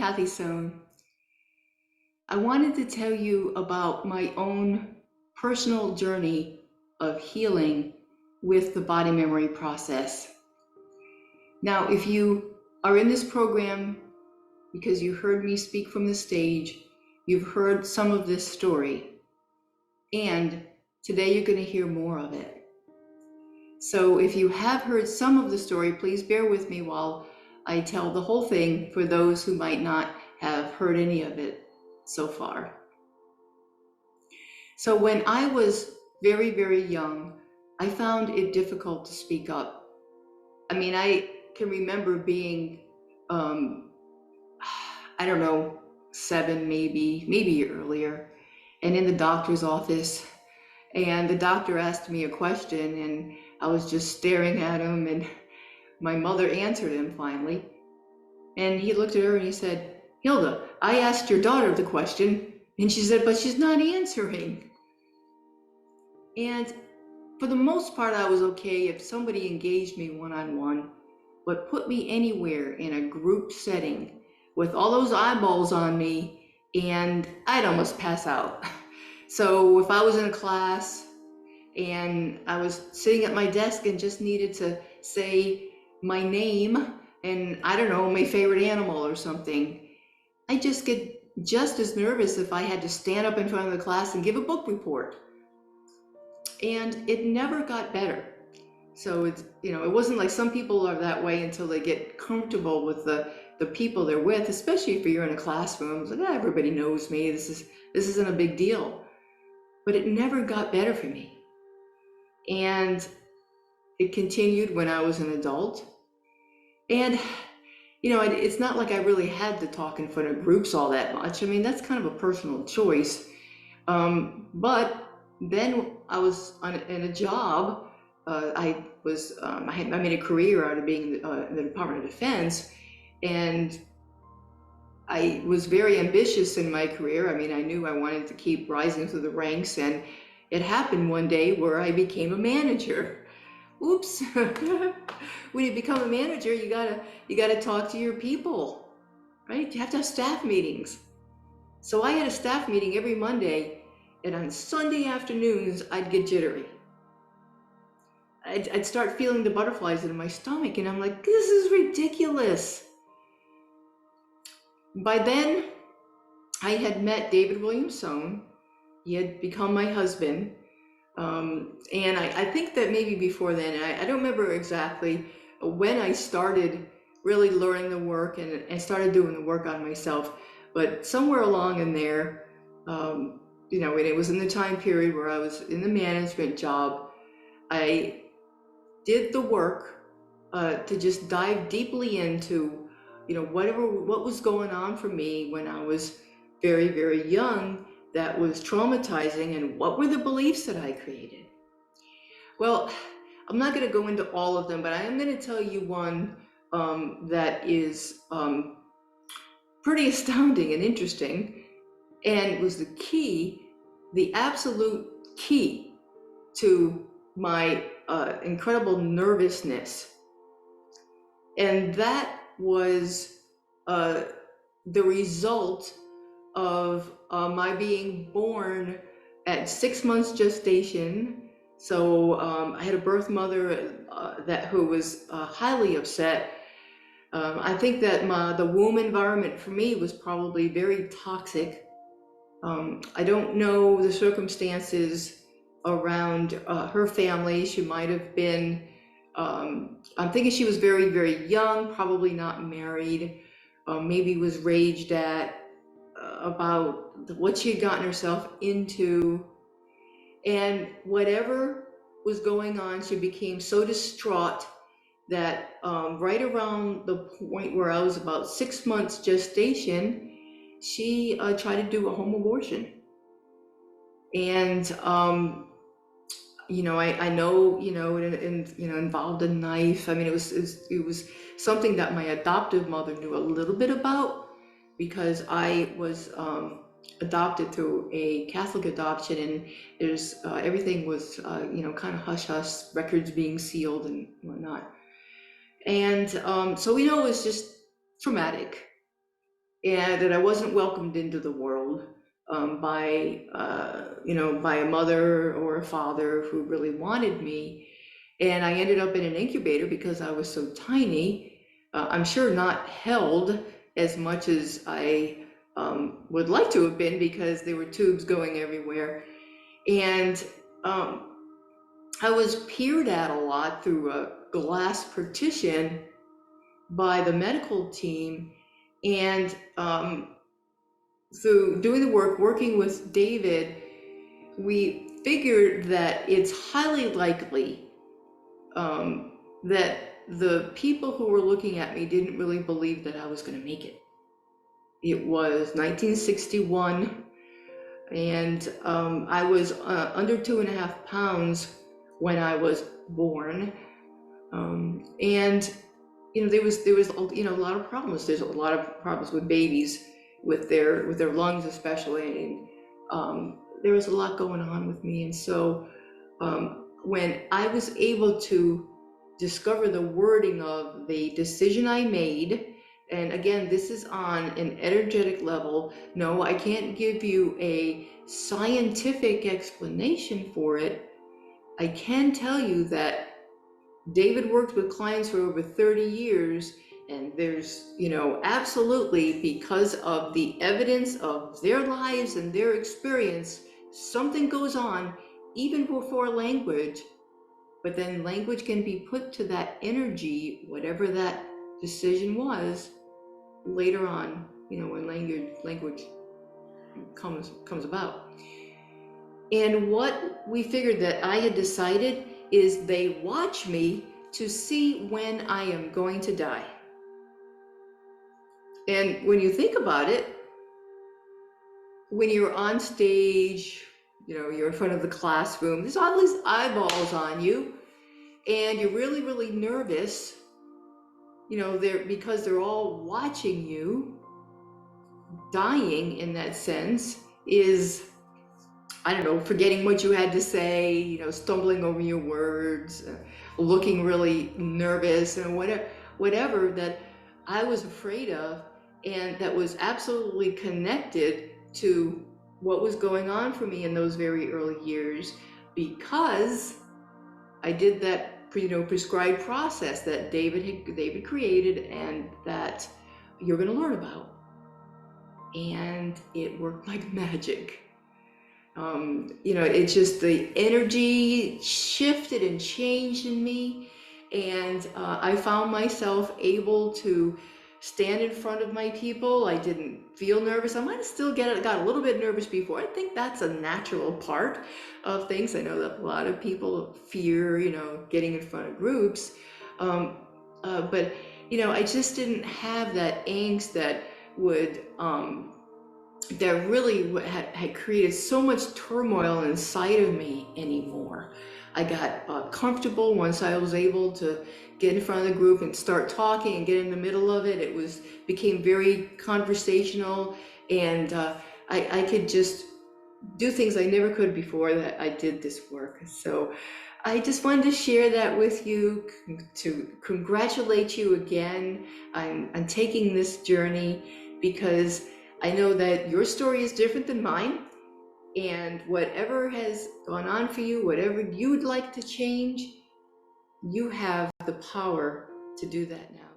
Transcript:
Kathi Sohn. I wanted to tell you about my own personal journey of healing with the body memory process. Now, if you are in this program because you heard me speak from the stage, you've heard some of this story, and today you're going to hear more of it. So if you have heard some of the story, please bear with me while I tell the whole thing for those who might not have heard any of it so far. So when I was very, very young, I found it difficult to speak up. I mean, I can remember being, I don't know, 7, maybe earlier, and in the doctor's office, and the doctor asked me a question, and I was just staring at him, and my mother answered him finally. And he looked at her and he said, "Hilda, I asked your daughter the question." And she said, "But she's not answering." And for the most part, I was okay if somebody engaged me one-on-one, but put me anywhere in a group setting with all those eyeballs on me, and I'd almost pass out. So if I was in a class and I was sitting at my desk and just needed to say my name and, I don't know, my favorite animal or something, I just get just as nervous if I had to stand up in front of the class and give a book report. And it never got better. So it's, it wasn't like some people are that way until they get comfortable with the people they're with, especially if you're in a classroom. It's like, everybody knows me. This isn't a big deal. But it never got better for me. And it continued when I was an adult. And it's not like I really had to talk in front of groups all that much. I mean, that's kind of a personal choice. But then I was in a job. I made a career out of being in the Department of Defense, and I was very ambitious in my career. I mean, I knew I wanted to keep rising through the ranks, and it happened one day where I became a manager. Oops. When you become a manager, you gotta talk to your people, right? You have to have staff meetings. So I had a staff meeting every Monday, and on Sunday afternoons, I'd get jittery. I'd start feeling the butterflies in my stomach, and I'm like, this is ridiculous. By then, I had met David William Sohn. He had become my husband. And I think that maybe before then, I don't remember exactly when I started really learning the work and started doing the work on myself, but somewhere along in there, and it was in the time period where I was in the management job, I did the work to just dive deeply into, what was going on for me when I was very, very young that was traumatizing, and what were the beliefs that I created. Well, I'm not going to go into all of them, but I am going to tell you one that is pretty astounding and interesting, and was the absolute key to my incredible nervousness. And that was the result of my being born at 6 months gestation. So I had a birth mother who was highly upset. I think that the womb environment for me was probably very toxic. I don't know the circumstances around her family. She might have been, I'm thinking she was very, very young, probably not married, maybe was raged at about what she had gotten herself into. And whatever was going on, she became so distraught that right around the point where I was about 6 months gestation, she tried to do a home abortion. And I know, it involved a knife. I mean, it was something that my adoptive mother knew a little bit about, because I was adopted through a Catholic adoption, and there's everything was kind of hush-hush, records being sealed and whatnot. And so it was just traumatic. and that I wasn't welcomed into the world by by a mother or a father who really wanted me. And I ended up in an incubator because I was so tiny. I'm sure not held as much as I would like to have been, because there were tubes going everywhere. And I was peered at a lot through a glass partition by the medical team. And through doing the work, working with David, we figured that it's highly likely that the people who were looking at me didn't really believe that I was going to make it. It was 1961, and I was under 2.5 pounds when I was born. And there was a lot of problems. There's a lot of problems with babies, with their lungs especially, and there was a lot going on with me. And so when I was able to discover the wording of the decision I made, and again, this is on an energetic level. No, I can't give you a scientific explanation for it. I can tell you that David worked with clients for over 30 years, and there's, absolutely, because of the evidence of their lives and their experience, something goes on even before language, but then language can be put to that energy, whatever that decision was, later on, when language comes about. And what we figured that I had decided is they watch me to see when I am going to die. And when you think about it, when you're on stage, you're in front of the classroom, there's all these eyeballs on you, and you're really, really nervous, because they're all watching you. Dying, in that sense, is, I don't know, forgetting what you had to say, stumbling over your words, looking really nervous, and whatever that I was afraid of, and that was absolutely connected to what was going on for me in those very early years, because I did that prescribed process that David created, and that you're going to learn about. And it worked like magic. It's just the energy shifted and changed in me, and I found myself able to stand in front of my people. I didn't feel nervous. I might have still got a little bit nervous before. I think that's a natural part of things. I know that a lot of people fear, getting in front of groups, but I just didn't have that angst that would that really had created so much turmoil inside of me anymore. I got comfortable once I was able to get in front of the group and start talking and get in the middle of it. It became very conversational, and I could just do things I never could before that I did this work. So I just wanted to share that with you, to congratulate you again on taking this journey, because I know that your story is different than mine, and whatever has gone on for you, whatever you would like to change, you have the power to do that now.